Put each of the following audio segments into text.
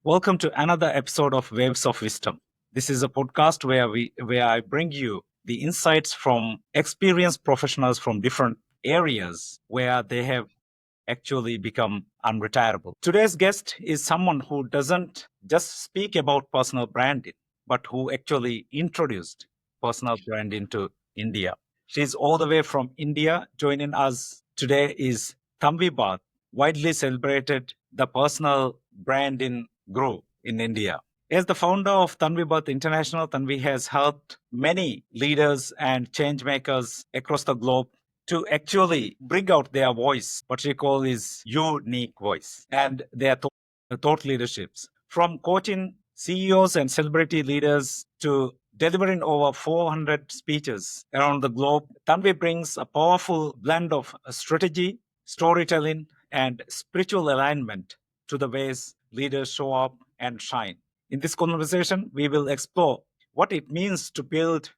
Welcome to another episode of Waves of Wisdom. This is a podcast where I bring you the insights from experienced professionals from different areas where they have actually become unretirable. Today's guest is someone who doesn't just speak about personal branding, but who actually introduced personal branding to India. She's all the way from India. Joining us today is Tanvi Bhatt, widely celebrated the personal branding guru in India. As the founder of Tanvi Bhatt International, Tanvi has helped many leaders and change makers across the globe to actually bring out their voice, what she calls is unique voice, and their thought leaderships. From coaching CEOs and celebrity leaders to delivering over 400 speeches around the globe, Tanvi brings a powerful blend of strategy, storytelling, and spiritual alignment to the ways leaders show up and shine. In this conversation, we will explore what it means to build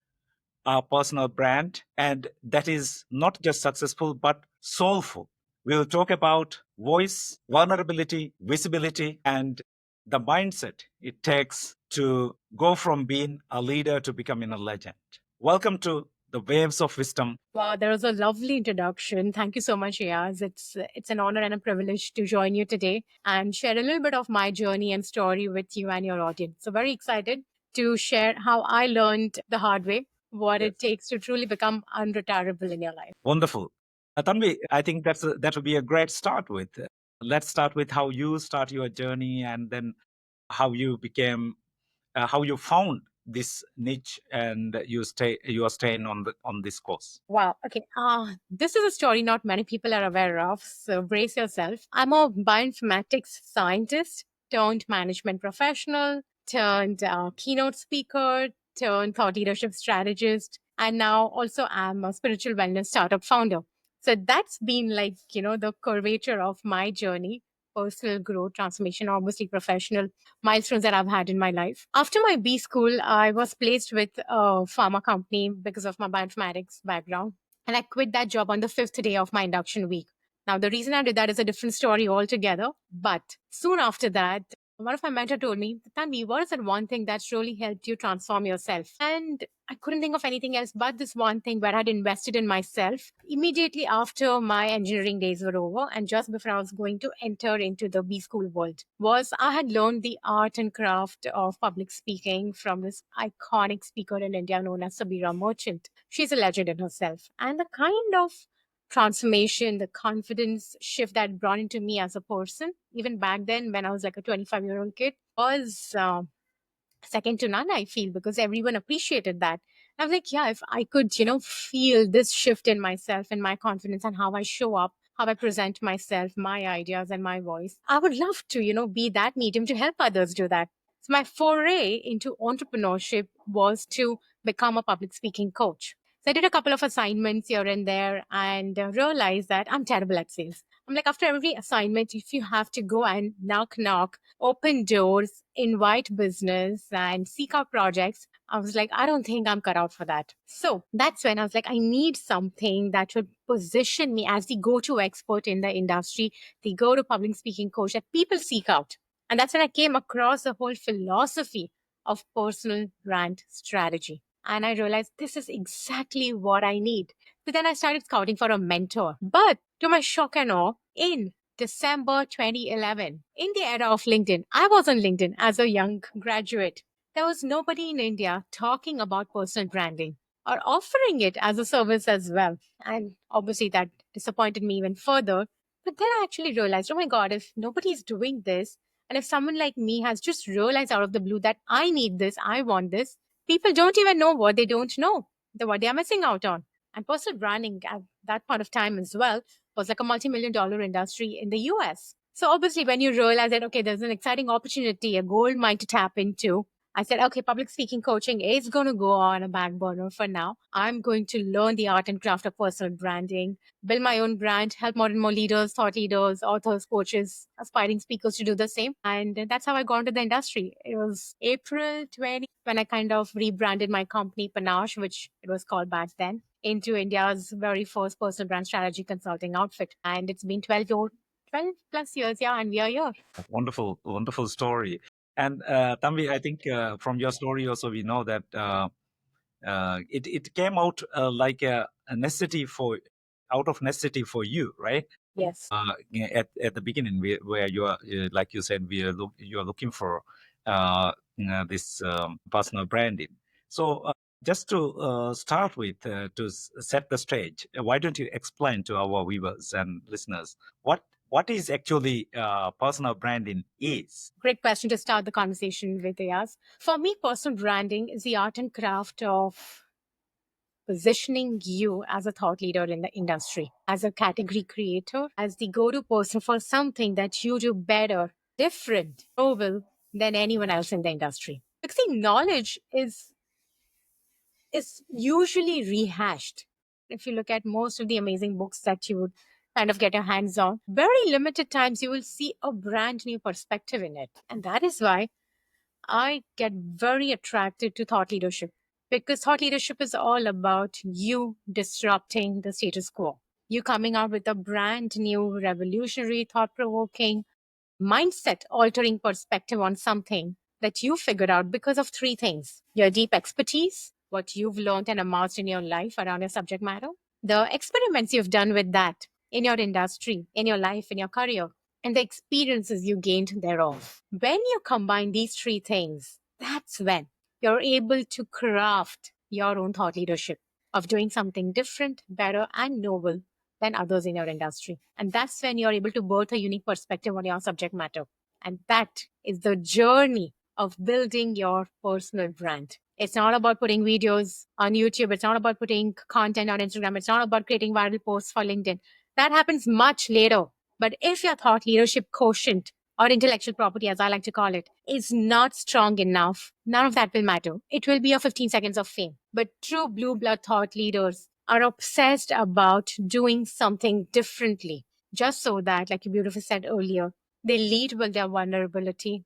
our personal brand, and that is not just successful but soulful. We'll talk about voice, vulnerability, visibility, and the mindset it takes to go from being a leader to becoming a legend. Welcome to the Waves of Wisdom. Wow, that was a lovely introduction. Thank you so much, Iyaz. It's an honor and a privilege to join you today and share a little bit of my journey and story with you and your audience. So very excited to share how I learned the hard way what it takes to truly become unretirable in your life. Wonderful. Tanvi, I think that would be a great start with. Let's start with how you start your journey and then how you became how you found this niche and you are staying on this course. Wow. Okay. This is a story not many people are aware of. So brace yourself. I'm a bioinformatics scientist turned management professional, turned keynote speaker, turned thought leadership strategist, and now also I'm a spiritual wellness startup founder. So that's been the curvature of my journey, personal growth, transformation, obviously professional milestones that I've had in my life. After my B school, I was placed with a pharma company because of my bioinformatics background. And I quit that job on the fifth day of my induction week. Now, the reason I did that is a different story altogether. But soon after that, one of my mentor told me, Tanvi, what is that one thing that's really helped you transform yourself? And I couldn't think of anything else but this one thing where I'd invested in myself immediately after my engineering days were over and just before I was going to enter into the B school world was I had learned the art and craft of public speaking from this iconic speaker in India known as Sabira Merchant. She's a legend in herself. And the kind of transformation, the confidence shift that brought into me as a person, even back then when I was like a 25-year-old kid, was second to none, I feel, because everyone appreciated that. I was like, yeah, if I could, feel this shift in myself and my confidence and how I show up, how I present myself, my ideas and my voice, I would love to, be that medium to help others do that. So my foray into entrepreneurship was to become a public speaking coach. So I did a couple of assignments here and there and realized that I'm terrible at sales. I'm like, after every assignment, if you have to go and knock, open doors, invite business, and seek out projects, I was like, I don't think I'm cut out for that. So that's when I was like, I need something that should position me as the go to expert in the industry, the go to public speaking coach that people seek out. And that's when I came across the whole philosophy of personal brand strategy. And I realized this is exactly what I need. So then I started scouting for a mentor. But to my shock and awe, in December 2011, in the era of LinkedIn, I was on LinkedIn as a young graduate. There was nobody in India talking about personal branding or offering it as a service as well. And obviously, that disappointed me even further. But then I actually realized, oh my God, if nobody's doing this, and if someone like me has just realized out of the blue that I need this, I want this, people don't even know what they don't know, what they are missing out on. And personal branding at that point of time as well was like a multi-million dollar industry in the US. So obviously, when you realize that, okay, there's an exciting opportunity, a gold mine to tap into, I said, okay, public speaking coaching is going to go on a back burner for now. I'm going to learn the art and craft of personal branding, build my own brand, help more and more leaders, thought leaders, authors, coaches, aspiring speakers to do the same. And that's how I got into the industry. It was April 20 when I kind of rebranded my company, Panache, which it was called back then, into India's very first personal brand strategy consulting outfit. And it's been 12 plus years, yeah, and we are here. Wonderful, wonderful story. And Tanvi, I think from your story also we know that it came out like a necessity for out of necessity for you, right? Yes. Yeah, at the beginning, where you are, like you said, you are looking for this personal branding. So, just to start with, to set the stage, why don't you explain to our viewers and listeners what is actually personal branding is? Great question to start the conversation with, Ayaz. For me, personal branding is the art and craft of positioning you as a thought leader in the industry, as a category creator, as the go to person for something that you do better, different, novel than anyone else in the industry. Because the knowledge is usually rehashed. If you look at most of the amazing books that you would kind of get your hands on, very limited times you will see a brand new perspective in it. And that is why I get very attracted to thought leadership, because thought leadership is all about you disrupting the status quo. You coming out with a brand new, revolutionary, thought provoking, mindset altering perspective on something that you figured out because of three things: your deep expertise, what you've learned and amassed in your life around your subject matter, the experiments you've done with that in your industry, in your life, in your career, and the experiences you gained thereof. When you combine these three things, that's when you're able to craft your own thought leadership of doing something different, better, and novel than others in your industry. And that's when you're able to birth a unique perspective on your subject matter. And that is the journey of building your personal brand. It's not about putting videos on YouTube. It's not about putting content on Instagram. It's not about creating viral posts for LinkedIn. That happens much later. But if your thought leadership quotient or intellectual property, as I like to call it, is not strong enough, none of that will matter. It will be a 15 seconds of fame. But true blue blood thought leaders are obsessed about doing something differently, just so that, like you beautifully said earlier, they lead with their vulnerability,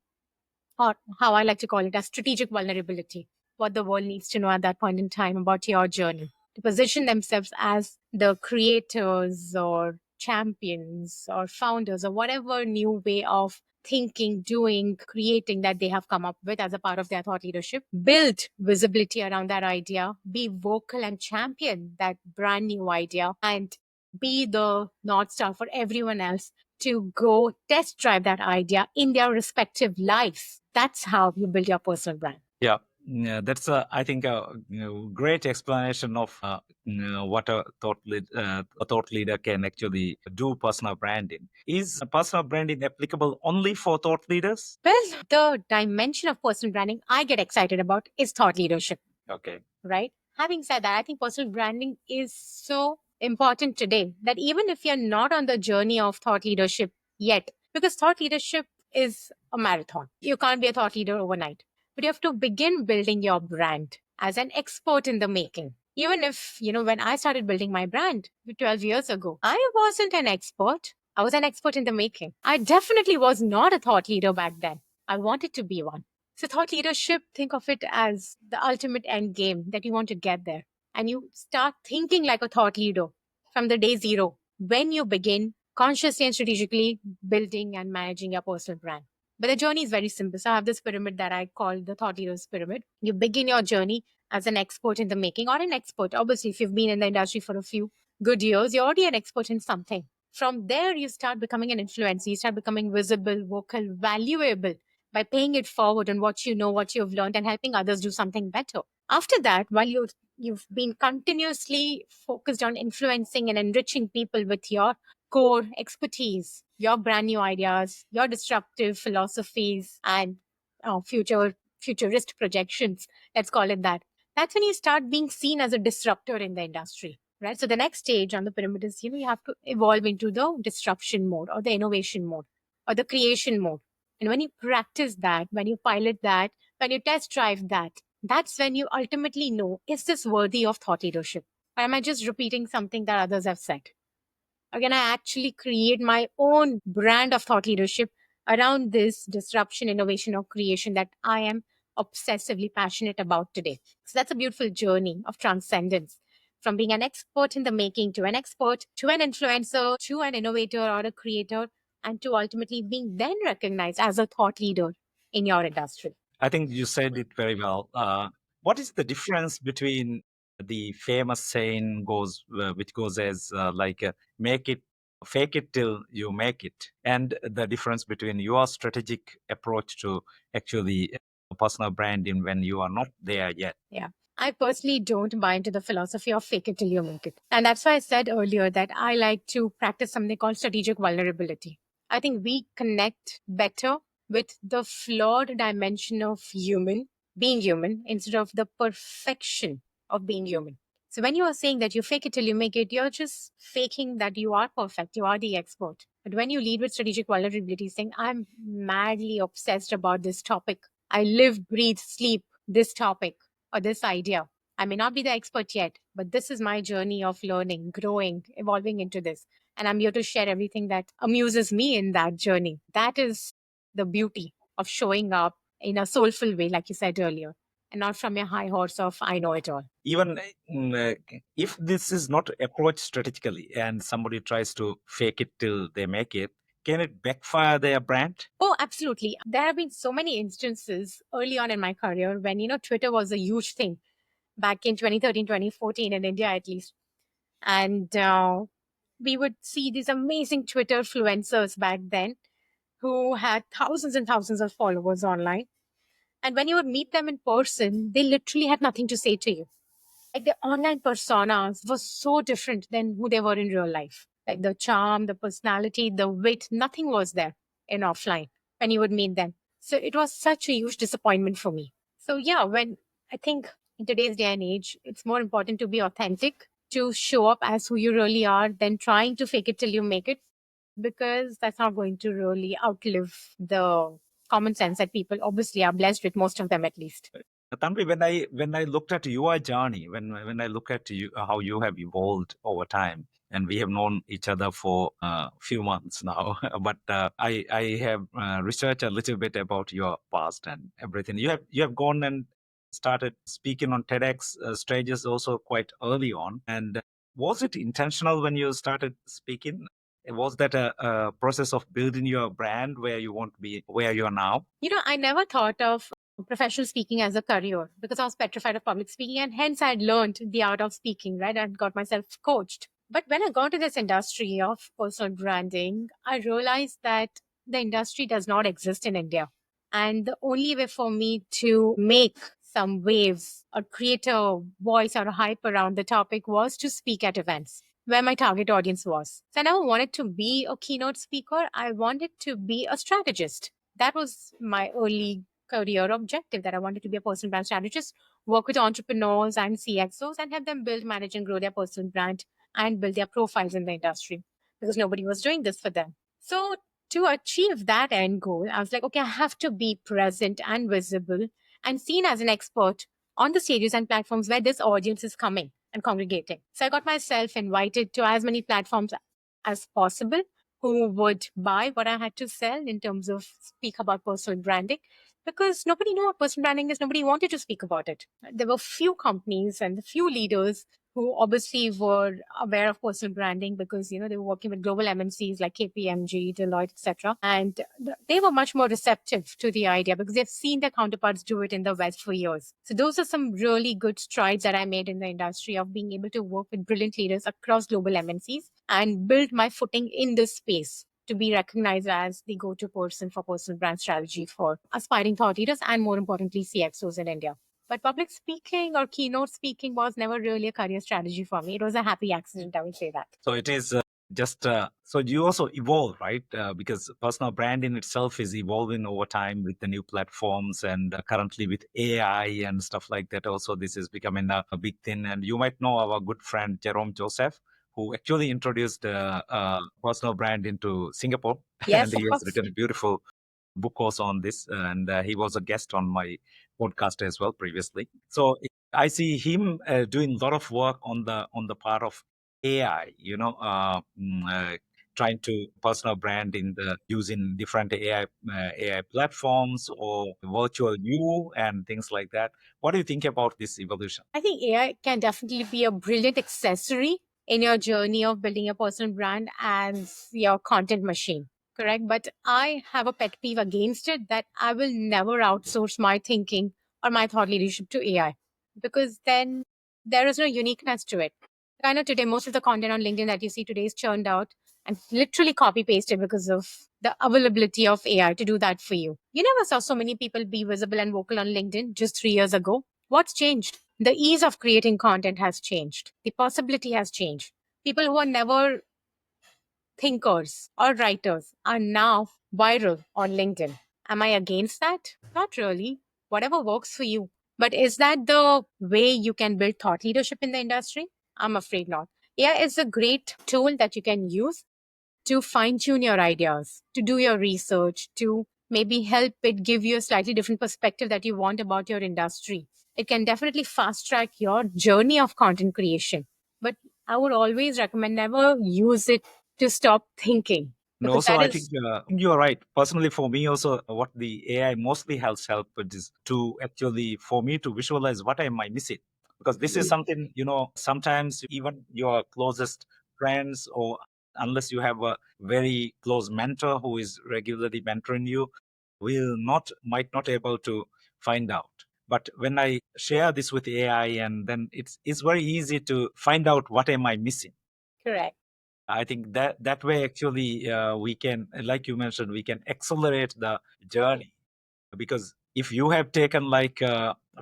or how I like to call it, a strategic vulnerability, what the world needs to know at that point in time about your journey, to position themselves as the creators or champions or founders or whatever new way of thinking, doing, creating that they have come up with as a part of their thought leadership. Build visibility around that idea, be vocal and champion that brand new idea, and be the North Star for everyone else to go test drive that idea in their respective lives. That's how you build your personal brand. Yeah, yeah, that's I think a great explanation of what a thought leader can actually do personal branding. Is personal branding applicable only for thought leaders? Well, the dimension of personal branding I get excited about is thought leadership, Okay. right? Having said that, I think personal branding is so important today that even if you're not on the journey of thought leadership yet, because thought leadership is a marathon, you can't be a thought leader overnight, but you have to begin building your brand as an expert in the making. Even if, when I started building my brand 12 years ago, I wasn't an expert. I was an expert in the making. I definitely was not a thought leader back then. I wanted to be one. So, thought leadership, think of it as the ultimate end game that you want to get there. And you start thinking like a thought leader from the day zero when you begin consciously and strategically building and managing your personal brand. But the journey is very simple. So, I have this pyramid that I call the thought leaders pyramid. You begin your journey as an expert in the making, or an expert. Obviously, if you've been in the industry for a few good years, you're already an expert in something. From there, you start becoming an influencer, you start becoming visible, vocal, valuable by paying it forward on what you know, what you've learned, and helping others do something better. After that, while you've been continuously focused on influencing and enriching people with your core expertise, your brand new ideas, your disruptive philosophies, and futurist projections, let's call it that. That's when you start being seen as a disruptor in the industry. Right. So the next stage on the pyramid is, you have to evolve into the disruption mode or the innovation mode or the creation mode. And when you practice that, when you pilot that, when you test drive that, that's when you ultimately know, is this worthy of thought leadership? Or am I just repeating something that others have said? Or can I actually create my own brand of thought leadership around this disruption, innovation, or creation that I am obsessively passionate about today? So that's a beautiful journey of transcendence, from being an expert in the making to an expert, to an influencer, to an innovator or a creator, and to ultimately being then recognized as a thought leader in your industry. I think you said it very well. What is the difference between the famous saying which goes as make it, fake it till you make it, and the difference between your strategic approach to actually personal branding when you are not there yet? Yeah. I personally don't buy into the philosophy of fake it till you make it. And that's why I said earlier that I like to practice something called strategic vulnerability. I think we connect better with the flawed dimension of being human, instead of the perfection of being human. So when you are saying that you fake it till you make it, you're just faking that you are perfect, you are the expert. But when you lead with strategic vulnerability, saying, I'm madly obsessed about this topic, I live, breathe, sleep this topic or this idea. I may not be the expert yet, but this is my journey of learning, growing, evolving into this. And I'm here to share everything that amuses me in that journey. That is the beauty of showing up in a soulful way, like you said earlier, and not from a high horse of I know it all. Even if this is not approached strategically and somebody tries to fake it till they make it, can it backfire their brand? Oh, absolutely. There have been so many instances early on in my career when, Twitter was a huge thing back in 2013, 2014 in India, at least. And we would see these amazing Twitter influencers back then who had thousands and thousands of followers online. And when you would meet them in person, they literally had nothing to say to you. Like, the online personas were so different than who they were in real life. Like, the charm, the personality, the wit, nothing was there in offline when you would meet them. So it was such a huge disappointment for me. So yeah, when I think in today's day and age, it's more important to be authentic, to show up as who you really are, than trying to fake it till you make it, because that's not going to really outlive the common sense that people obviously are blessed with, most of them at least. Tanvi, when I looked at your journey, when I look at you, how you have evolved over time, and we have known each other for a few months now, but I have researched a little bit about your past and everything. You have gone and started speaking on TEDx stages also quite early on. And was it intentional when you started speaking? Was that a process of building your brand where you want to be where you are now? I never thought of professional speaking as a career because I was petrified of public speaking, and hence I had learned the art of speaking, right? I got myself coached. But when I got to this industry of personal branding, I realized that the industry does not exist in India. And the only way for me to make some waves or create a voice or a hype around the topic was to speak at events where my target audience was. So I never wanted to be a keynote speaker. I wanted to be a strategist. That was my early career objective, that I wanted to be a personal brand strategist, work with entrepreneurs and CXOs and help them build, manage, and grow their personal brand and build their profiles in the industry, because nobody was doing this for them. So to achieve that end goal, I was like, okay, I have to be present and visible and seen as an expert on the stages and platforms where this audience is coming and congregating. So I got myself invited to as many platforms as possible who would buy what I had to sell in terms of speak about personal branding, because nobody knew what personal branding is. Nobody wanted to speak about it. There were few companies and few leaders who obviously were aware of personal branding because they were working with global MNCs like KPMG, Deloitte, etc. And they were much more receptive to the idea because they've seen their counterparts do it in the West for years. So those are some really good strides that I made in the industry of being able to work with brilliant leaders across global MNCs and build my footing in this space to be recognized as the go-to person for personal brand strategy for aspiring thought leaders and, more importantly, CXOs in India. But public speaking or keynote speaking was never really a career strategy for me. It was a happy accident, I would say that. So it is just so you also evolve, right? Because personal brand in itself is evolving over time with the new platforms and currently with AI and stuff like that. Also, this is becoming a big thing. And you might know our good friend Jerome Joseph, who actually introduced personal brand into Singapore, and Yes, he of has course. written a beautiful book also on this, and he was a guest on my podcast as well previously. So I see him doing a lot of work on the part of AI, trying to personal brand in the using different AI platforms or virtual you and things like that. What do you think about this evolution? I think AI can definitely be a brilliant accessory in your journey of building a personal brand as your content machine. correct? But I have a pet peeve against it that I will never outsource my thinking or my thought leadership to AI because then there is no uniqueness to it. I know today most of the content on LinkedIn that you see today is churned out and literally copy pasted because of the availability of AI to do that for you. You never saw so many people be visible and vocal on LinkedIn just 3 years ago. What's changed? The ease of creating content has changed. The possibility has changed. People who are never thinkers or writers are now viral on LinkedIn. Am I against that? Not really. Whatever works for you. But is that the way you can build thought leadership in the industry? I'm afraid not. AI is a great tool that you can use to fine tune your ideas, to do your research, to maybe help it give you a slightly different perspective that you want about your industry. It can definitely fast track your journey of content creation. But I would always recommend never use it to stop thinking And because also, that I think is you're right. Personally, for me, also, what the AI mostly has helped with is to actually for me to visualize what am I missing, because this is something sometimes even your closest friends, or unless you have a very close mentor who is regularly mentoring you, will not might not able to find out. But when I share this with AI, and then it's very easy to find out what am I missing. correct. I think that way actually we can, like you mentioned, we can accelerate the journey, because if you have taken like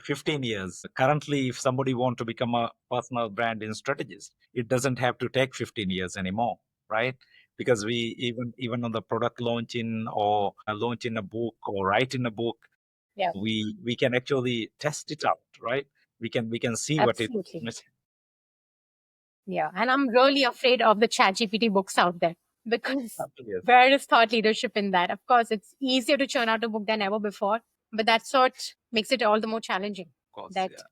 15 years, currently, if somebody want to become a personal branding strategist, it doesn't have to take 15 years anymore, right? Because we even on the product launching or launching a book or writing a book, Yeah, we can actually test it out, right? We can see what it absolutely. missing. Yeah. And I'm really afraid of the chat GPT books out there because Yes, where is thought leadership in that? Of course, it's easier to churn out a book than ever before, but that's what makes it all the more challenging. of course, That yeah.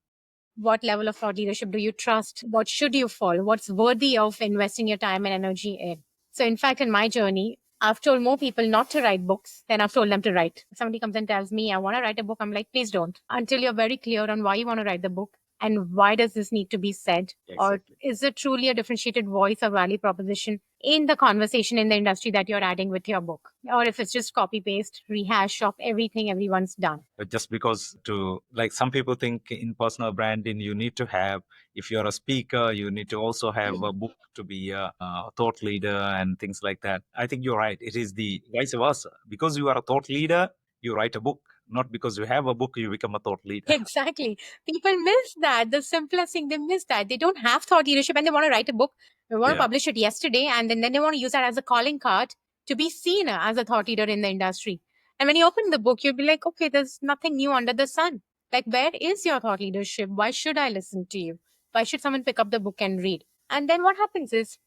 what level of thought leadership do you trust? What should you follow? What's worthy of investing your time and energy in? So, in fact, in my journey, I've told more people not to write books than I've told them to write. If somebody comes and tells me, I want to write a book, I'm like, please don't. Until you're very clear on why you want to write the book and why does this need to be said? Or Exactly. is it truly a differentiated voice or value proposition in the conversation in the industry that you're adding with your book? Or if it's just copy paste, rehash of everything everyone's done. Just because to like some people think in personal branding you need to have, if you're a speaker, you need to also have a book to be a thought leader and things like that. I think you're right, it is the vice versa. Because you are a thought leader, you write a book. Not because you have a book you become a thought leader. Exactly. People miss that. The simplest thing, they miss that. They don't have thought leadership and they want to write a book. They want to Yeah, publish it yesterday and then they want to use that as a calling card to be seen as a thought leader in the industry. And when you open the book, you'll be like, okay, there's nothing new under the sun. Like, where is your thought leadership? Why should I listen to you? Why should someone pick up the book and read? And then what happens is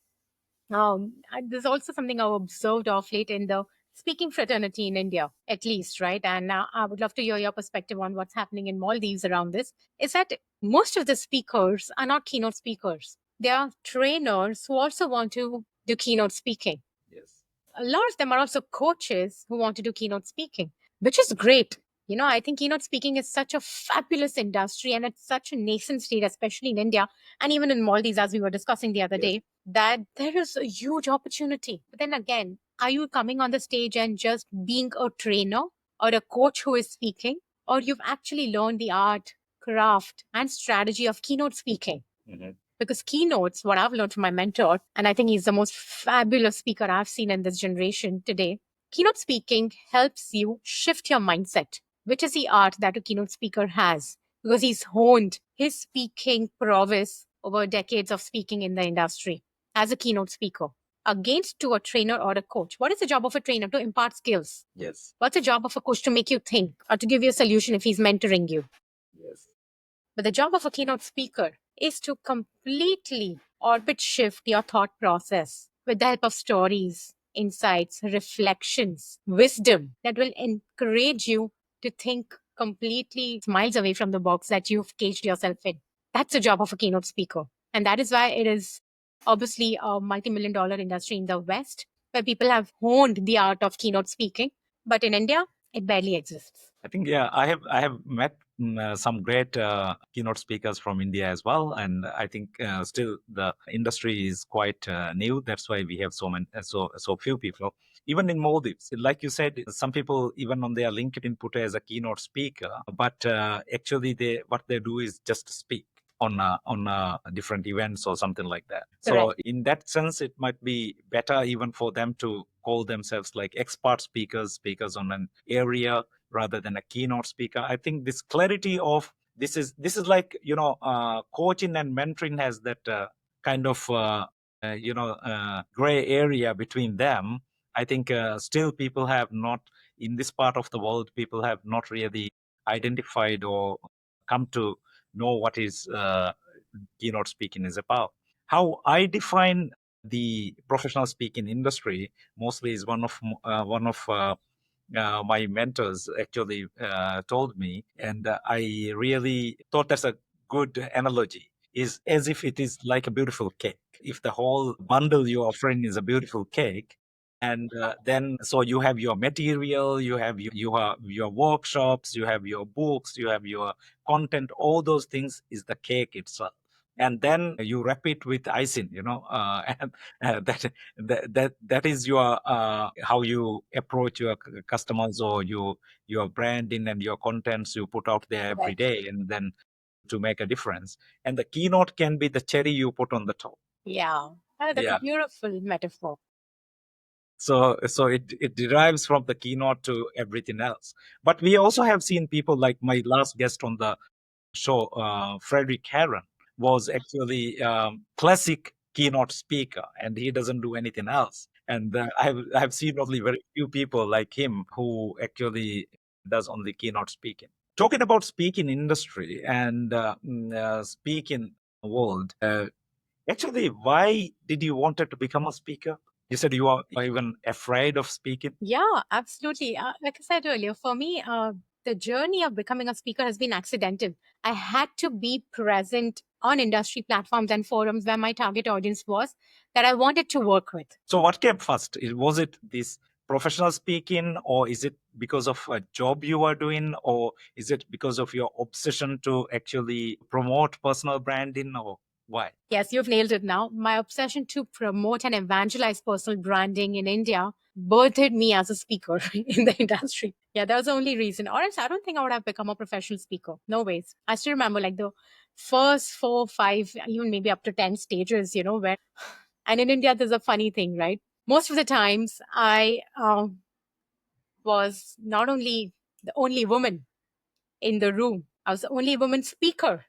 there's also something I've observed of late in the speaking fraternity in India, at least, right? And now I would love to hear your perspective on what's happening in Maldives around this. Is that most of the speakers are not keynote speakers. They are trainers who also want to do keynote speaking. yes, A lot of them are also coaches who want to do keynote speaking, which is great. I think keynote speaking is such a fabulous industry and it's such a nascent state, especially in India and even in Maldives, as we were discussing the other yes. day, that there is a huge opportunity. But then again, are you coming on the stage and just being a trainer or a coach who is speaking, or you've actually learned the art, craft, and strategy of keynote speaking? Mhm. Because keynotes, what I've learned from my mentor, and I think he's the most fabulous speaker I've seen in this generation today, keynote speaking helps you shift your mindset, which is the art that a keynote speaker has, because he's honed his speaking prowess over decades of speaking in the industry as a keynote speaker. Against to a trainer or a coach. What is the job of a trainer? To impart skills. Yes, What's the job of a coach? To make you think or to give you a solution if he's mentoring you. yes. But the job of a keynote speaker is to completely orbit shift your thought process with the help of stories, insights, reflections, wisdom that will encourage you to think completely miles away from the box that you've caged yourself in. That's the job of a keynote speaker. And that is why it is obviously a multi-million dollar industry in the West where people have honed the art of keynote speaking. But in India, it barely exists. I think, yeah, I have met some great keynote speakers from India as well, and I think still the industry is quite new. That's why we have so few people. Even in Maldives, like you said, some people even on their LinkedIn put as a keynote speaker, but actually they what they do is just speak on different events or something like that. So Correct. in that sense, it might be better even for them to call themselves like expert speakers, speakers on an area rather than a keynote speaker. I think this clarity of this is like coaching and mentoring has that kind of gray area between them. I think still people have not in this part of the world people have not really identified or come to know what is keynote speaking is about. How I define the professional speaking industry mostly is one of my mentors actually told me, and I really thought that's a good analogy. Is as if it is like a beautiful cake. If the whole bundle you're offering is a beautiful cake, and then so you have your material, you have your workshops, you have your books, you have your content. All those things is the cake itself, and then you wrap it with icing. And that is your how you approach your customers or your branding and your contents you put out there every Correct. day, and then to make a difference. And the keynote can be the cherry you put on the top. Yeah. That's a Yeah. beautiful metaphor. So it derives from the keynote to everything else. But we also have seen people like my last guest on the show, Frederick Herron, was actually classic keynote speaker, and he doesn't do anything else. And I've seen only very few people like him who actually does only keynote speaking. Talking about speaking industry and speaking world, actually, why did you wanted to become a speaker? You said you are even afraid of speaking. Yeah, absolutely. Like I said earlier, for me, the journey of becoming a speaker has been accidental. I had to be present on industry platforms and forums where my target audience was that I wanted to work with. So what came first? Was it this professional speaking, or is it because of a job you are doing, or is it because of your obsession to actually promote personal branding, or why? Yes, you've nailed it now. My obsession to promote and evangelize personal branding in India birthed me as a speaker in the industry. Yeah, that was the only reason. Or else I don't think I would have become a professional speaker. No ways. I still remember like the first four, five, even maybe up to 10 stages, where, and in India, there's a funny thing, right? Most of the times I was not only the only woman in the room, I was the only woman speaker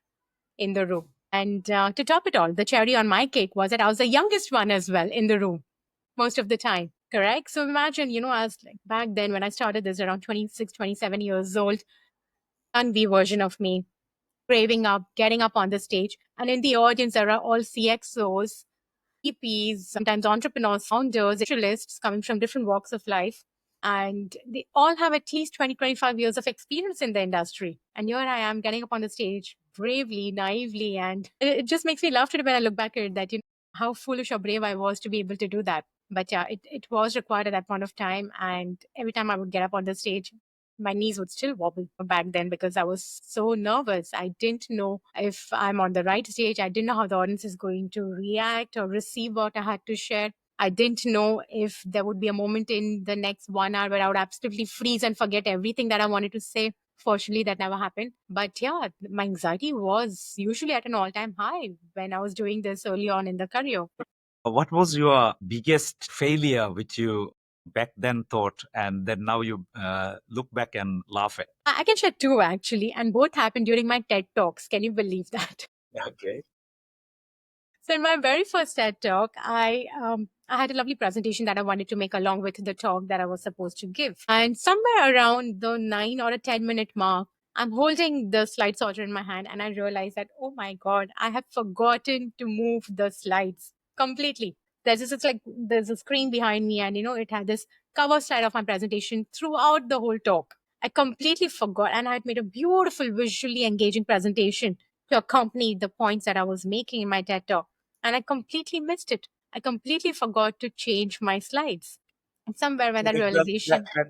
in the room. And to top it all, the cherry on my cake was that I was the youngest one as well in the room most of the time. Correct. So imagine, I was like back then when I started this around 26, 27 years old, Tanvi version of me, braving up, getting up on the stage. And in the audience, there are all CXOs, EPs, sometimes entrepreneurs, founders, industrialists coming from different walks of life. And they all have at least 20, 25 years of experience in the industry. And here I am getting up on the stage bravely, naively. And it just makes me laugh today when I look back at it that, how foolish or brave I was to be able to do that. But yeah, it was required at that point of time. And every time I would get up on the stage, my knees would still wobble back then because I was so nervous. I didn't know if I'm on the right stage. I didn't know how the audience is going to react or receive what I had to share. I didn't know if there would be a moment in the next 1 hour where I would absolutely freeze and forget everything that I wanted to say. Fortunately, that never happened. But yeah, my anxiety was usually at an all time high when I was doing this early on in the career. What was your biggest failure, which you back then thought, and then now you look back and laugh at? I can share two actually, and both happened during my TED Talks. Can you believe that? Okay. So in my very first TED talk, I had a lovely presentation that I wanted to make along with the talk that I was supposed to give. And somewhere around the 9 or a 10 minute mark, I'm holding the slide sorter in my hand, and I realized that, oh my God, I have forgotten to move the slides completely. There's a screen behind me, and it had this cover slide of my presentation throughout the whole talk. I completely forgot, and I had made a beautiful, visually engaging presentation to accompany the points that I was making in my TED talk, and I completely missed it. I completely forgot to change my slides. And somewhere when that That, realization, that,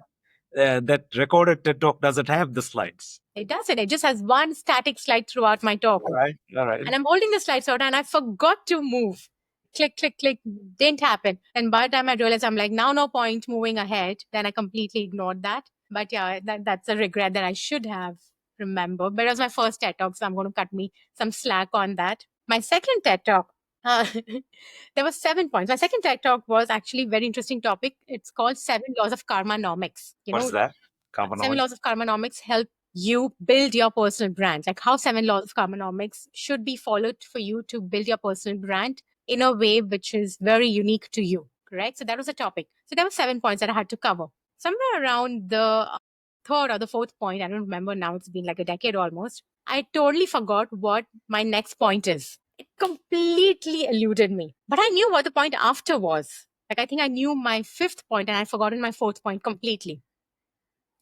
that recorded TED Talk doesn't have the slides. It doesn't. It just has one static slide throughout my talk. All right. All right. And I'm holding the slides out and I forgot to move. Click, click, click. Didn't happen. And by the time I realized, I'm like, now no point moving ahead. Then I completely ignored that. But yeah, that's a regret that I should have remembered. But it was my first TED Talk, so I'm going to cut me some slack on that. My second TED Talk, uh, there was 7 points. My second TED Talk was actually a very interesting topic. It's called Seven Laws of Karmanomics. What's that? Seven Carbonomics? Laws of Karmanomics help you build your personal brand. Like how seven laws of Karmanomics should be followed for you to build your personal brand in a way which is very unique to you. Correct? So that was a topic. So there were 7 points that I had to cover. Somewhere around the third or the fourth point, I don't remember now, it's been like a decade almost. I totally forgot what my next point is. It completely eluded me. But I knew what the point after was. Like I think I knew my fifth point and I'd forgotten my fourth point completely.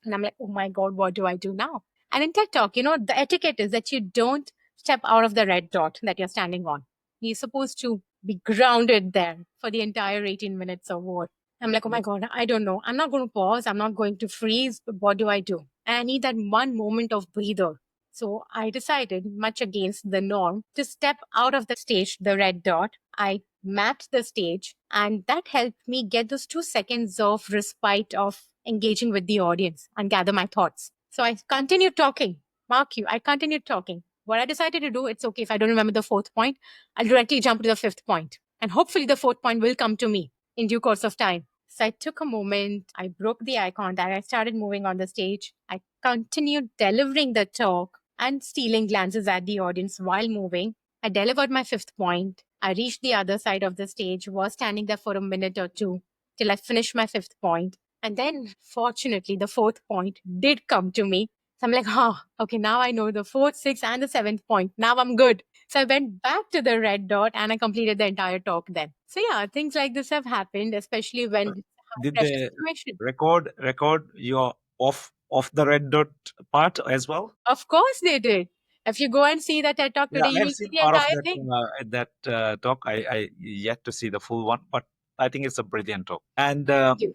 And I'm like, oh my God, what do I do now? And in TED Talk, the etiquette is that you don't step out of the red dot that you're standing on. You're supposed to be grounded there for the entire 18 minutes or what. I'm like, oh my God, I don't know. I'm not going to pause. I'm not going to freeze. But what do I do? And I need that one moment of breather. So I decided, much against the norm, to step out of the stage, the red dot. I mapped the stage, and that helped me get those 2 seconds of respite of engaging with the audience and gather my thoughts. So I continued talking. Mark you, I continued talking. What I decided to do, it's okay if I don't remember the fourth point, I'll directly jump to the fifth point. And hopefully the fourth point will come to me in due course of time. So I took a moment, I broke the eye contact, I started moving on the stage. I continued delivering the talk and stealing glances at the audience while moving. I delivered my fifth point. I reached the other side of the stage, was standing there for a minute or two till I finished my fifth point. And then, fortunately, the fourth point did come to me. So I'm like, okay, now I know the fourth, sixth, and the seventh point. Now I'm good. So I went back to the red dot and I completed the entire talk then. So yeah, things like this have happened, especially when it's a high Did pressure they situation. record your off the red dot part as well? Of course they did. If you go and see the TED Talk Yeah, today, I you have will see seen the part of entire thing. that talk. I yet to see the full one, but I think it's a brilliant talk. And Thank you.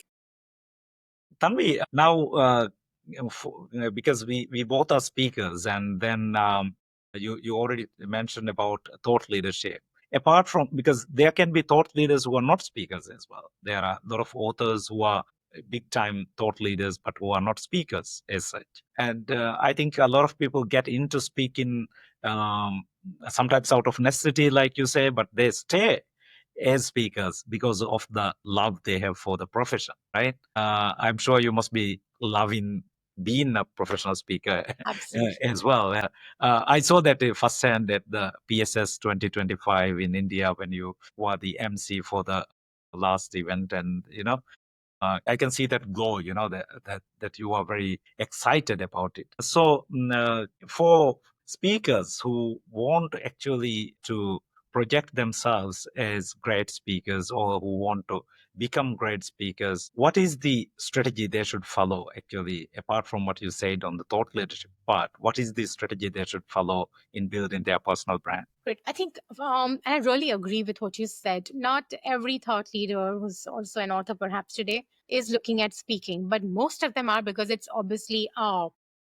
Tanvi, now because we both are speakers, and then you already mentioned about thought leadership. Apart from, because there can be thought leaders who are not speakers as well. There are a lot of authors who are big time thought leaders, but who are not speakers as such. And I think a lot of people get into speaking um, sometimes out of necessity, like you say, but they stay as speakers because of the love they have for the profession, right? I'm sure you must be loving being a professional speaker Absolutely. as well. I saw that firsthand at the PSS 2025 in India when you were the MC for the last event, and I can see that glow, that you are very excited about it. So for speakers who want actually to project themselves as great speakers, or who want to become great speakers, what is the strategy they should follow actually, apart from what you said on the thought leadership part? What is the strategy they should follow in building their personal brand? Great. I think I really agree with what you said. Not every thought leader who's also an author, perhaps today, is looking at speaking, but most of them are because it's obviously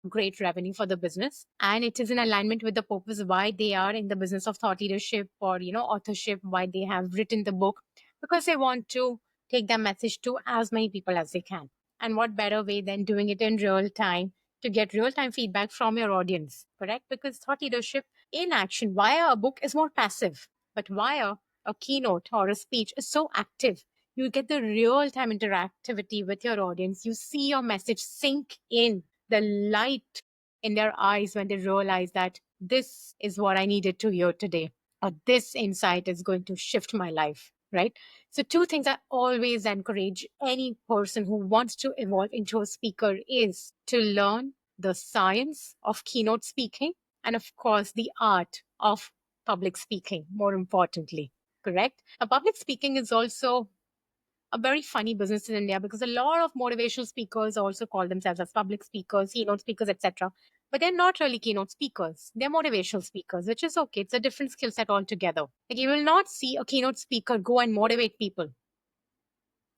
great revenue for the business, and it is in alignment with the purpose why they are in the business of thought leadership or authorship, why they have written the book, because they want to take their message to as many people as they can. And what better way than doing it in real time to get real time feedback from your audience, correct? Because thought leadership in action via a book is more passive, but via a keynote or a speech is so active. You get the real time interactivity with your audience. You see your message sink in, the light in their eyes when they realize that this is what I needed to hear today, or this insight is going to shift my life, right? So, two things I always encourage any person who wants to evolve into a speaker is to learn the science of keynote speaking, and of course the art of public speaking, more importantly, correct? Now, public speaking is also a very funny business in India because a lot of motivational speakers also call themselves as public speakers, keynote speakers, etc. But they're not really keynote speakers. They're motivational speakers, which is okay. It's a different skill set altogether. Like you will not see a keynote speaker go and motivate people.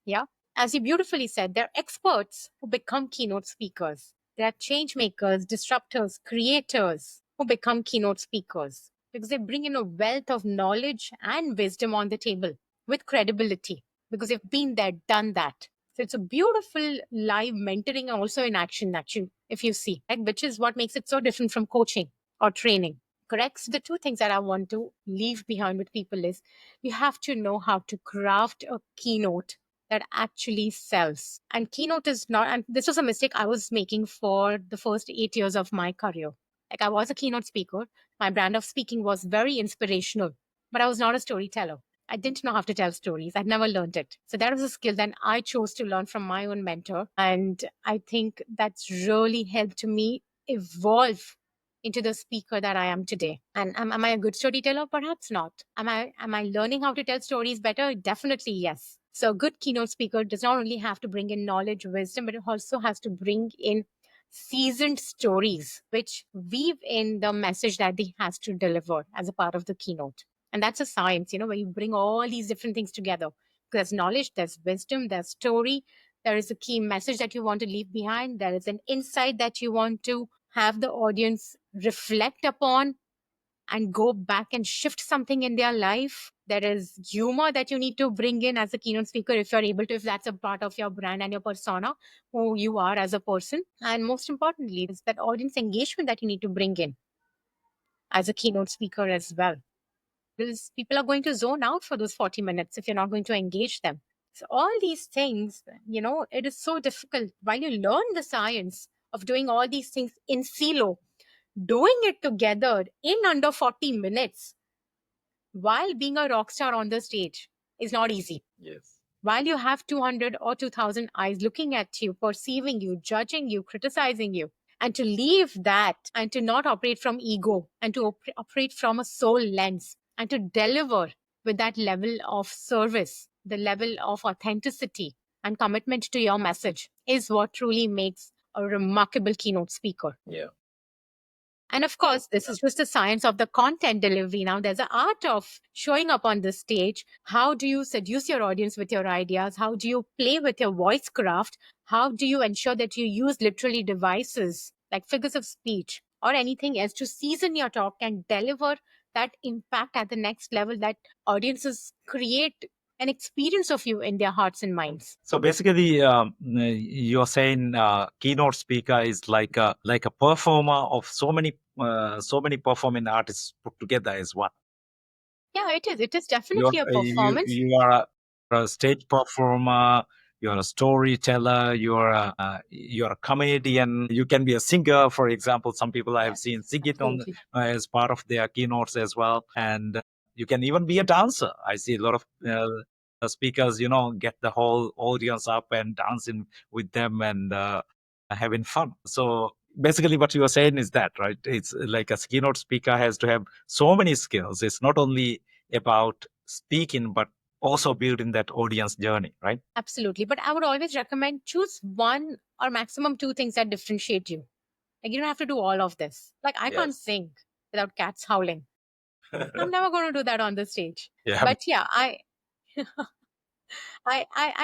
Yeah. As you beautifully said, they're experts who become keynote speakers. They're change makers, disruptors, creators who become keynote speakers because they bring in a wealth of knowledge and wisdom on the table with credibility because they've been there, done that. So it's a beautiful live mentoring and also in action, actually, if you see, like, which is what makes it so different from coaching or training. Correct. So the two things that I want to leave behind with people is you have to know how to craft a keynote that actually sells. And keynote is not, and this was a mistake I was making for the first 8 years of my career. Like I was a keynote speaker. My brand of speaking was very inspirational, but I was not a storyteller. I didn't know how to tell stories. I'd never learned it. So that was a skill that I chose to learn from my own mentor. And I think that's really helped me evolve into the speaker that I am today. And am I a good storyteller? Perhaps not. Am I learning how to tell stories better? Definitely yes. So a good keynote speaker does not only have to bring in knowledge, wisdom, but it also has to bring in seasoned stories which weave in the message that he has to deliver as a part of the keynote. And that's a science, where you bring all these different things together. There's knowledge, there's wisdom, there's story, there is a key message that you want to leave behind, there is an insight that you want to have the audience reflect upon and go back and shift something in their life. There is humor that you need to bring in as a keynote speaker if you're able to, if that's a part of your brand and your persona, who you are as a person. And most importantly, is that audience engagement that you need to bring in as a keynote speaker as well. Because people are going to zone out for those 40 minutes if you're not going to engage them. So, all these things, it is so difficult while you learn the science of doing all these things in silo, doing it together in under 40 minutes while being a rock star on the stage is not easy. Yes. While you have 200 or 2000 eyes looking at you, perceiving you, judging you, criticizing you, and to leave that and to not operate from ego and to operate from a soul lens and to deliver with that level of service, the level of authenticity and commitment to your message is what truly makes a remarkable keynote speaker. Yeah. And of course, this is just the science of the content delivery. Now, there's an art of showing up on the stage. How do you seduce your audience with your ideas? How do you play with your voice craft? How do you ensure that you use literally devices like figures of speech or anything else to season your talk and deliver that impact at the next level that audiences create an experience of you in their hearts and minds? So basically, you're saying keynote speaker is like a performer of so many performing artists put together as one. Yeah, it is. It is You're definitely a you performance. you are a stage performer. You're a storyteller. You're a comedian. You can be a singer, for example. Some people I have Yes, seen sing it on absolutely. as part of their keynotes as well. And you can even be a dancer. I see a lot of speakers, get the whole audience up and dancing with them and having fun. So basically, what you are saying is that, right? It's like a keynote speaker has to have so many skills. It's not only about speaking, but also building that audience journey, right? Absolutely. But I would always recommend choose one or maximum two things that differentiate you. Like you don't have to do all of this. Like I can't Yes. sing without cats howling. I'm never going to do that on the stage. Yeah. But yeah, I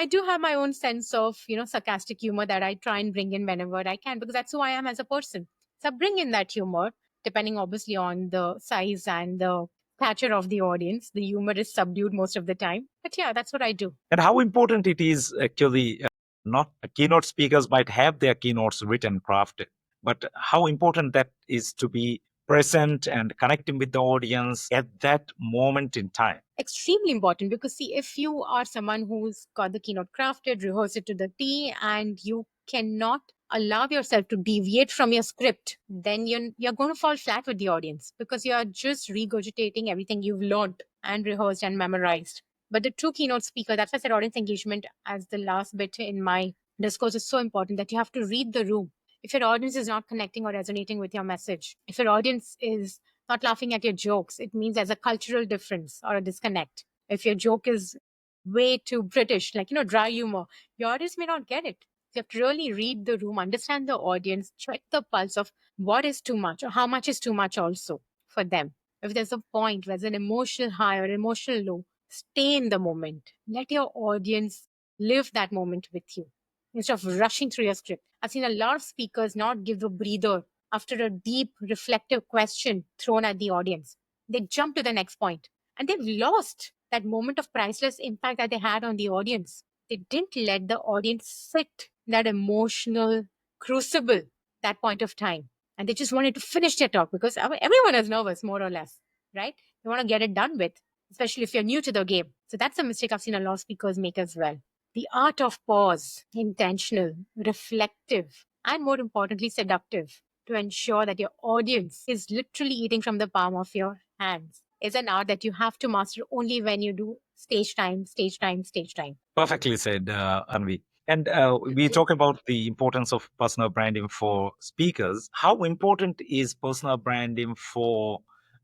do have my own sense of, sarcastic humor that I try and bring in whenever I can because that's who I am as a person. So I bring in that humor, depending obviously on the size and the stature of the audience. The humor is subdued most of the time. But yeah, that's what I do. And how important it is actually, not keynote speakers might have their keynotes written, crafted, but how important that is to be present and connecting with the audience at that moment in time. Extremely important because see, if you are someone who's got the keynote crafted, rehearsed it to the T, and you cannot allow yourself to deviate from your script, then you're going to fall flat with the audience because you're just regurgitating everything you've learned and rehearsed and memorized. But the true keynote speaker, that's why I said audience engagement as the last bit in my discourse is so important, that you have to read the room. If your audience is not connecting or resonating with your message, if your audience is not laughing at your jokes, it means there's a cultural difference or a disconnect. If your joke is way too British, like, dry humor, your audience may not get it. You have to really read the room, understand the audience, check the pulse of what is too much or how much is too much also for them. If there's a point where there's an emotional high or emotional low, stay in the moment. Let your audience live that moment with you instead of rushing through your script. I've seen a lot of speakers not give a breather after a deep, reflective question thrown at the audience. They jump to the next point and they've lost that moment of priceless impact that they had on the audience. They didn't let the audience sit in that emotional crucible that point of time. And they just wanted to finish their talk because everyone is nervous, more or less, right? They want to get it done with, especially if you're new to the game. So that's a mistake I've seen a lot of speakers make as well. The art of pause, intentional, reflective, and more importantly, seductive to ensure that your audience is literally eating from the palm of your hands is an art that you have to master only when you do stage time, stage time, stage time. Perfectly said, Anvi. And we talk about the importance of personal branding for speakers. How important is personal branding for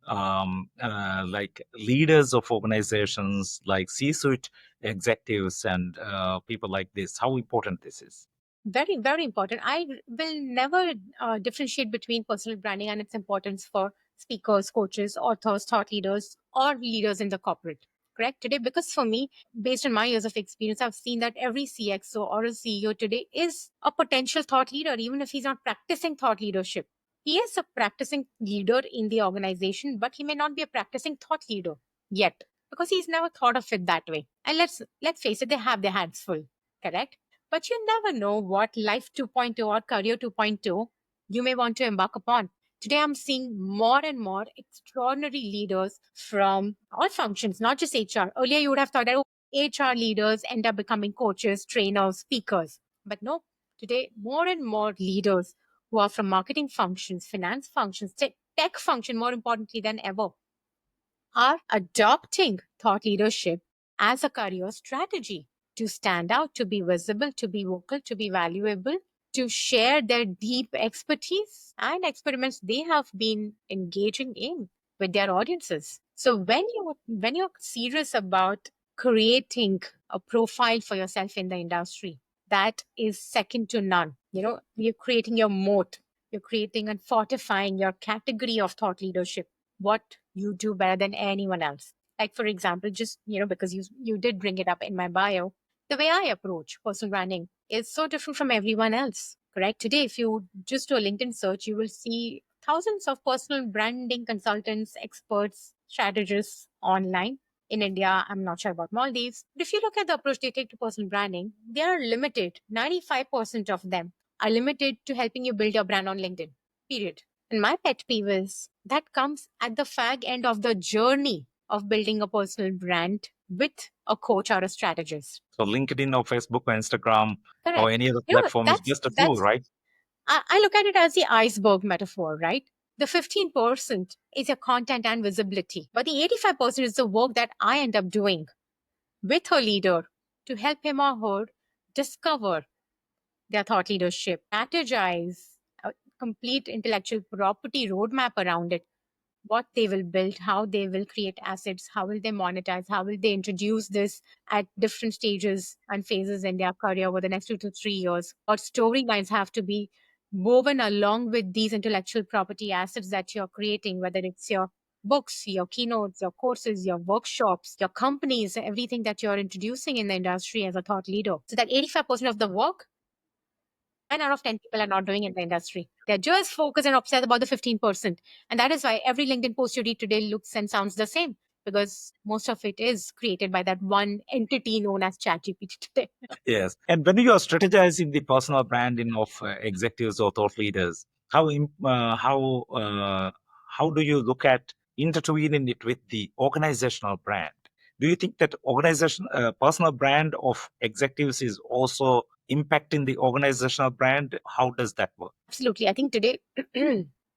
like leaders of organizations, like C-suite executives and people like this? How important this is? Very, very important. Will never differentiate between personal branding and its importance for speakers, coaches, authors, thought leaders, or leaders in the corporate. Correct today, because for me, based on my years of experience, I've seen that every CXO or a CEO today is a potential thought leader, even if he's not practicing thought leadership. He is a practicing leader in the organization, but he may not be a practicing thought leader yet because he's never thought of it that way. And let's face it, they have their hands full. Correct, but you never know what life 2.0 or career 2.0 you may want to embark upon. Today, I'm seeing more and more extraordinary leaders from all functions, not just HR. Earlier, you would have thought that HR leaders end up becoming coaches, trainers, speakers. But no, today, more and more leaders who are from marketing functions, finance functions, tech function, more importantly than ever, are adopting thought leadership as a career strategy to stand out, to be visible, to be vocal, to be valuable, to share their deep expertise and experiments they have been engaging in with their audiences. So when you're serious about creating a profile for yourself in the industry that is second to none, you're creating your moat, you're creating and fortifying your category of thought leadership, what you do better than anyone else. Like, for example, just, because you did bring it up in my bio, the way I approach personal branding is so different from everyone else. Correct. Today, if you just do a LinkedIn search, you will see thousands of personal branding consultants, experts, strategists online. In India, I'm not sure about Maldives. But if you look at the approach they take to personal branding, they are limited. 95% of them are limited to helping you build your brand on LinkedIn. Period. And my pet peeve is that comes at the fag end of the journey of building a personal brand with a coach or a strategist. So LinkedIn or Facebook or Instagram or Correct. any other You know, platform is that's just a tool, that's right? I look at it as the iceberg metaphor, right? The 15% is your content and visibility, but the 85% is the work that I end up doing with a leader to help him or her discover their thought leadership, strategize, a complete intellectual property roadmap around it, what they will build, how they will create assets, how will they monetize, how will they introduce this at different stages and phases in their career over the next 2 to 3 years. What storylines have to be woven along with these intellectual property assets that you're creating, whether it's your books, your keynotes, your courses, your workshops, your companies, everything that you're introducing in the industry as a thought leader. So that 85% of the work, 9 out of 10 people are not doing in the industry. They're just focused and obsessed about the 15%. And that is why every LinkedIn post you read today looks and sounds the same, because most of it is created by that one entity known as ChatGPT today. Yes. And when you are strategizing the personal branding of executives or thought leaders, how do you look at intertwining it with the organizational brand? Do you think that personal brand of executives is also impacting the organizational brand? How does that work? Absolutely. I think today,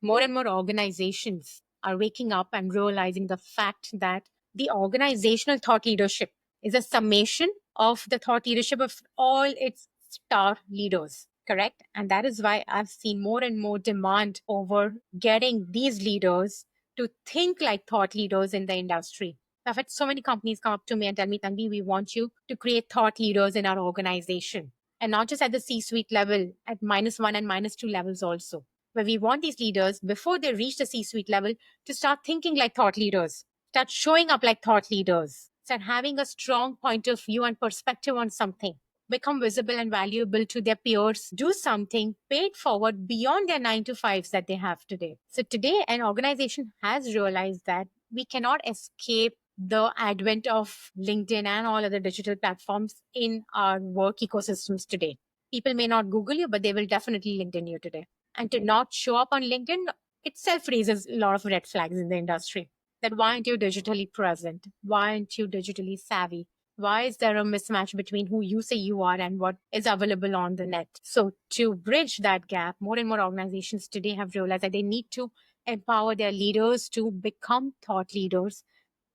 more and more organizations are waking up and realizing the fact that the organizational thought leadership is a summation of the thought leadership of all its star leaders. Correct. And that is why I've seen more and more demand over getting these leaders to think like thought leaders in the industry. I've had so many companies come up to me and tell me, Tanvi, we want you to create thought leaders in our organization, and not just at the C suite level, at -1 and -2 levels also, where we want these leaders before they reach the C suite level to start thinking like thought leaders, start showing up like thought leaders, start having a strong point of view and perspective on something. become visible and valuable to their peers, do something paid forward beyond their 9 to 5s that they have today. So today, an organization has realized that we cannot escape the advent of LinkedIn and all other digital platforms in our work ecosystems today. People may not Google you, but they will definitely LinkedIn you today. And to not show up on LinkedIn itself raises a lot of red flags in the industry. That why aren't you digitally present? Why aren't you digitally savvy? Why is there a mismatch between who you say you are and what is available on the net? So, to bridge that gap, more and more organizations today have realized that they need to empower their leaders to become thought leaders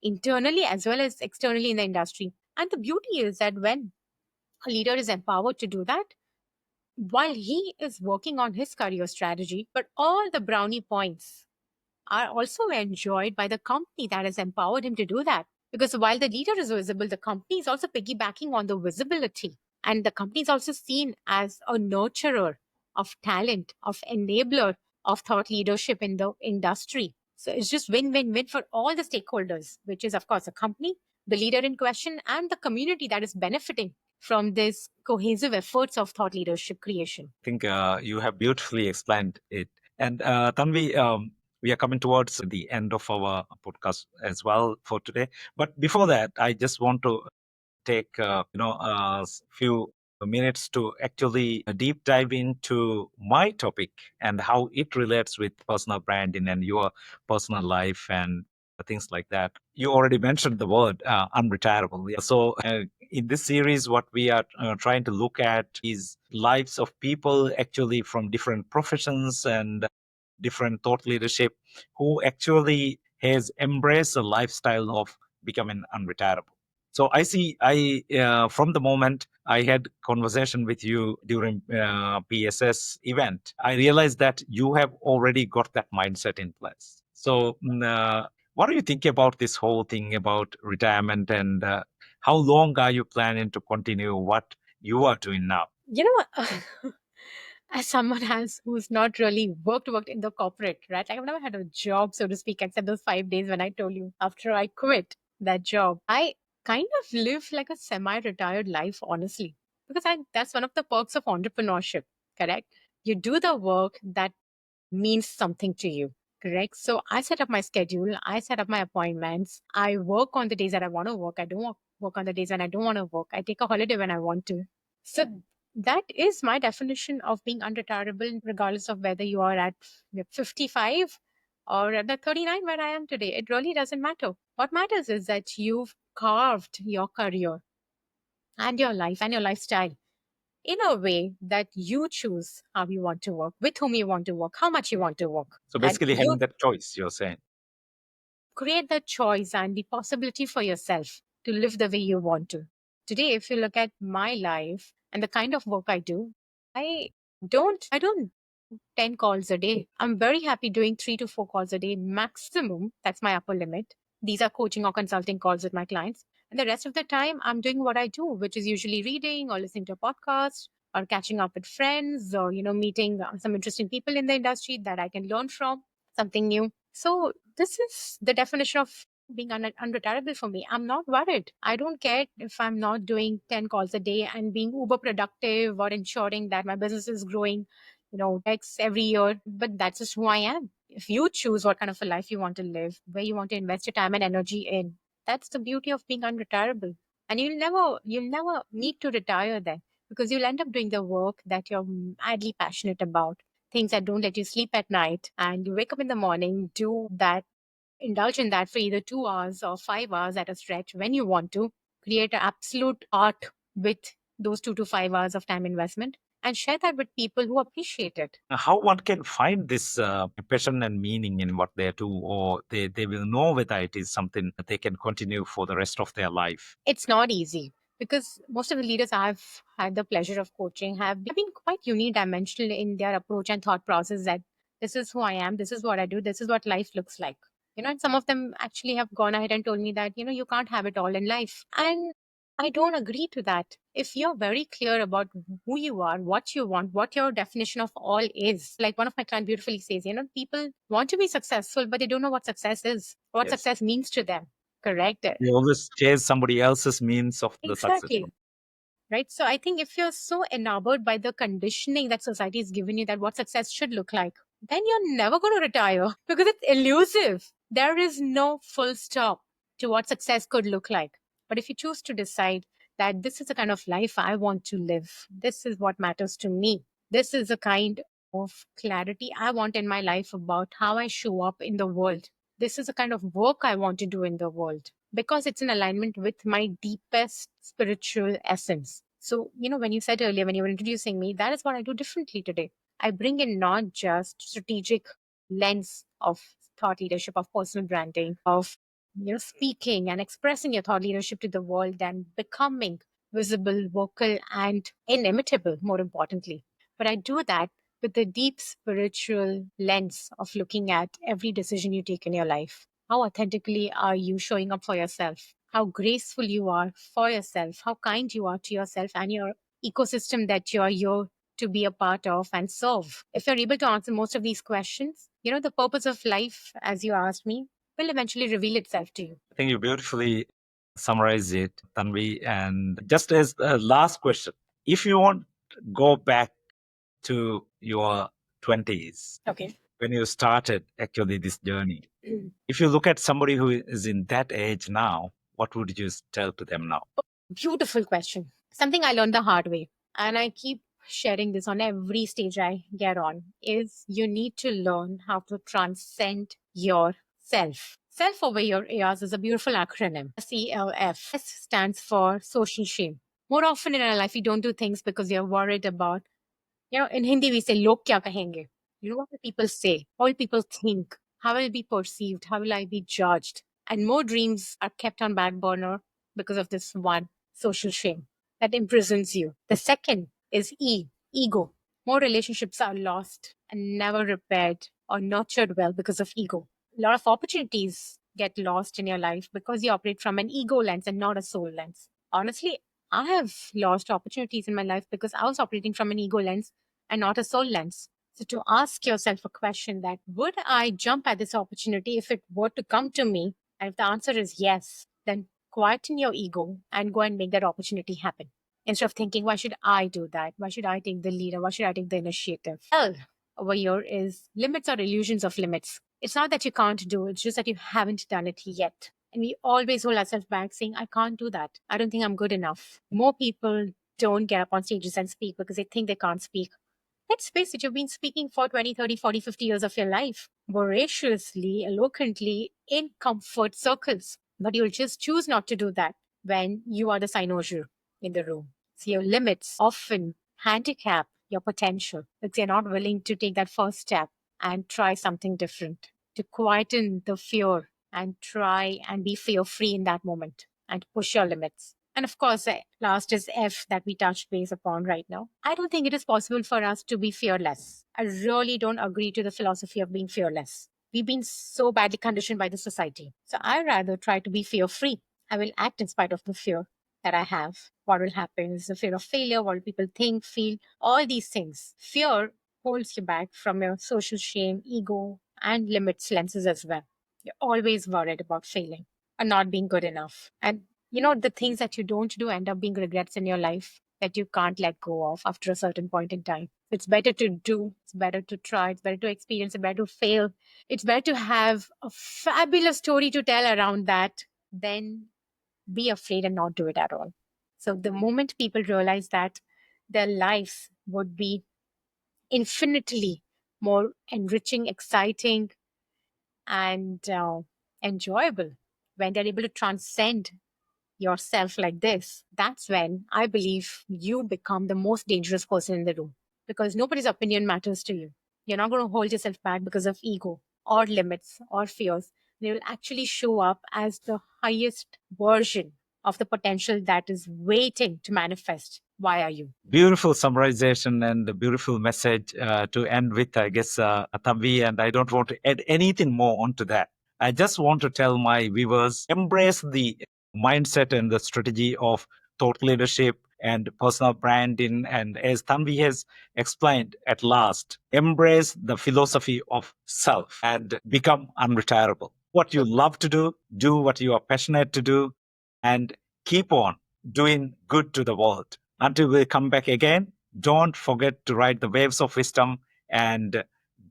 internally as well as externally in the industry. And the beauty is that when a leader is empowered to do that, while he is working on his career strategy, but all the brownie points are also enjoyed by the company that has empowered him to do that. Because while the leader is visible, the company is also piggybacking on the visibility. And the company is also seen as a nurturer of talent, of enabler of thought leadership in the industry. So it's just win win win for all the stakeholders, which is, of course, the company, the leader in question, and the community that is benefiting from this cohesive efforts of thought leadership creation. I think you have beautifully explained it. And Tanvi, we are coming towards the end of our podcast as well for today. But before that, I just want to take a few minutes to actually deep dive into my topic and how it relates with personal branding and your personal life and things like that. You already mentioned the word unretirable. Yeah. So in this series, what we are trying to look at is lives of people actually from different professions and different thought leadership who actually has embraced a lifestyle of becoming unretirable. So I see, I from the moment I had conversation with you during PSS event, I realized that you have already got that mindset in place. So what do you think about this whole thing about retirement, and how long are you planning to continue what you are doing now? You know what? As someone has who's not really worked in the corporate, right? Like I've never had a job, so to speak, except those 5 days when I told you after I quit that job. I kind of live like a semi-retired life, honestly, because that's one of the perks of entrepreneurship. Correct? You do the work that means something to you. Correct. So I set up my schedule. I set up my appointments. I work on the days that I want to work. I don't work on the days when I don't want to work. I take a holiday when I want to. So that is my definition of being unretirable, regardless of whether you are at 55 or at the 39 where I am today. It really doesn't matter. What matters is that you've carved your career and your life and your lifestyle in a way that you choose how you want to work, with whom you want to work, how much you want to work. So And basically, you having that choice, you're saying. create the choice and the possibility for yourself to live the way you want to. Today, if you look at my life and the kind of work I do, I don't 10 calls a day. I'm very happy doing 3 to 4 calls a day maximum. That's my upper limit. These are coaching or consulting calls with my clients. And the rest of the time, I'm doing what I do, which is usually reading or listening to a podcast or catching up with friends or, meeting some interesting people in the industry that I can learn from, something new. So this is the definition of being unretirable for me. I'm not worried. I don't care if I'm not doing 10 calls a day and being uber productive or ensuring that my business is growing X every year, but that's just who I am. If you choose what kind of a life you want to live, where you want to invest your time and energy in, that's the beauty of being unretirable. And you'll never need to retire then because you'll end up doing the work that you're madly passionate about, things that don't let you sleep at night. And you wake up in the morning, do that, indulge in that for either 2 hours or 5 hours at a stretch when you want to, create an absolute art with those 2 to 5 hours of time investment and share that with people who appreciate it. How one can find this passion and meaning in what they do, or they will know whether it is something that they can continue for the rest of their life. It's not easy because most of the leaders I've had the pleasure of coaching have been quite unidimensional in their approach and thought process that this is who I am, this is what I do, this is what life looks like. And some of them actually have gone ahead and told me that, you can't have it all in life. And I don't agree to that. If you're very clear about who you are, what you want, what your definition of all is, like one of my clients beautifully says, people want to be successful, but they don't know what success is, what Yes. success means to them. Correct? They always chase somebody else's means of the success. Exactly. right? So I think if you're so enamored by the conditioning that society has given you that what success should look like, then you're never going to retire because it's elusive. There is no full stop to what success could look like. But if you choose to decide that this is the kind of life I want to live, this is what matters to me, this is the kind of clarity I want in my life about how I show up in the world, this is the kind of work I want to do in the world because it's in alignment with my deepest spiritual essence. So, when you said earlier, when you were introducing me, that is what I do differently today. I bring in not just strategic lens of thought leadership, of personal branding, of speaking and expressing your thought leadership to the world and becoming visible, vocal, and inimitable, more importantly. But I do that with the deep spiritual lens of looking at every decision you take in your life. How authentically are you showing up for yourself? How graceful you are for yourself? How kind you are to yourself and your ecosystem that you're here to be a part of and serve? If you're able to answer most of these questions, the purpose of life, as you asked me, will eventually reveal itself to you. I think you beautifully summarize it, Tanvi. And just as a last question, if you want to go back to your 20s, Okay. when you started actually this journey, if you look at somebody who is in that age now, what would you tell to them now? Beautiful question. Something I learned the hard way. And I keep sharing this on every stage I get on is you need to learn how to transcend yourself. Self over your ears is a beautiful acronym. SELF. S stands for social shame. More often in our life, we don't do things because we are worried about, in Hindi we say, log kya kahenge? What will people say? What will people think? How will I be perceived? How will I be judged? And more dreams are kept on back burner because of this one social shame that imprisons you. The second is ego. More relationships are lost and never repaired or nurtured well because of ego. A lot of opportunities get lost in your life because you operate from an ego lens and not a soul lens. Honestly, I have lost opportunities in my life because I was operating from an ego lens and not a soul lens. So to ask yourself a question that would I jump at this opportunity if it were to come to me? And if the answer is yes, then quieten your ego and go and make that opportunity happen. Instead of thinking, why should I do that? Why should I take the lead or why should I take the initiative? L over here is limits or illusions of limits. It's not that you can't do it, it's just that you haven't done it yet. And we always hold ourselves back saying, I can't do that. I don't think I'm good enough. More people don't get up on stages and speak because they think they can't speak. Let's face it, you've been speaking for 20, 30, 40, 50 years of your life, voraciously, eloquently, in comfort circles. But you'll just choose not to do that when you are the cynosure in the room. So your limits often handicap your potential because you're not willing to take that first step and try something different, to quieten the fear and try and be fear free in that moment and push your limits. And of course, last is F that we touched base upon right now. I don't think it is possible for us to be fearless. I really don't agree to the philosophy of being fearless. We've been so badly conditioned by the society. So I rather try to be fear free. I will act in spite of the fear that I have. What will happen is the fear of failure, what will people think, feel, all these things. Fear holds you back from your social shame, ego, and limits lenses as well. You're always worried about failing and not being good enough. And the things that you don't do end up being regrets in your life that you can't let go of after a certain point in time. It's better to do, it's better to try, it's better to experience, it's better to fail. It's better to have a fabulous story to tell around that than be afraid and not do it at all. So the moment people realize that their lives would be infinitely more enriching, exciting, and enjoyable when they're able to transcend yourself like this, that's when I believe you become the most dangerous person in the room because nobody's opinion matters to you. You're not going to hold yourself back because of ego or limits or fears. They will actually show up as the highest version of the potential that is waiting to manifest via you. Beautiful summarization and a beautiful message to end with, I guess, Tanvi. And I don't want to add anything more onto that. I just want to tell my viewers embrace the mindset and the strategy of thought leadership and personal branding. And as Tanvi has explained at last, embrace the philosophy of self and become unretirable. What you love to do what you are passionate to do, and keep on doing good to the world. Until we come back again, don't forget to ride the waves of wisdom and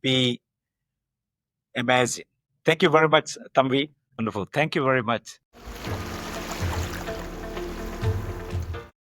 be amazing. Thank you very much, Tanvi. Wonderful. Thank you very much.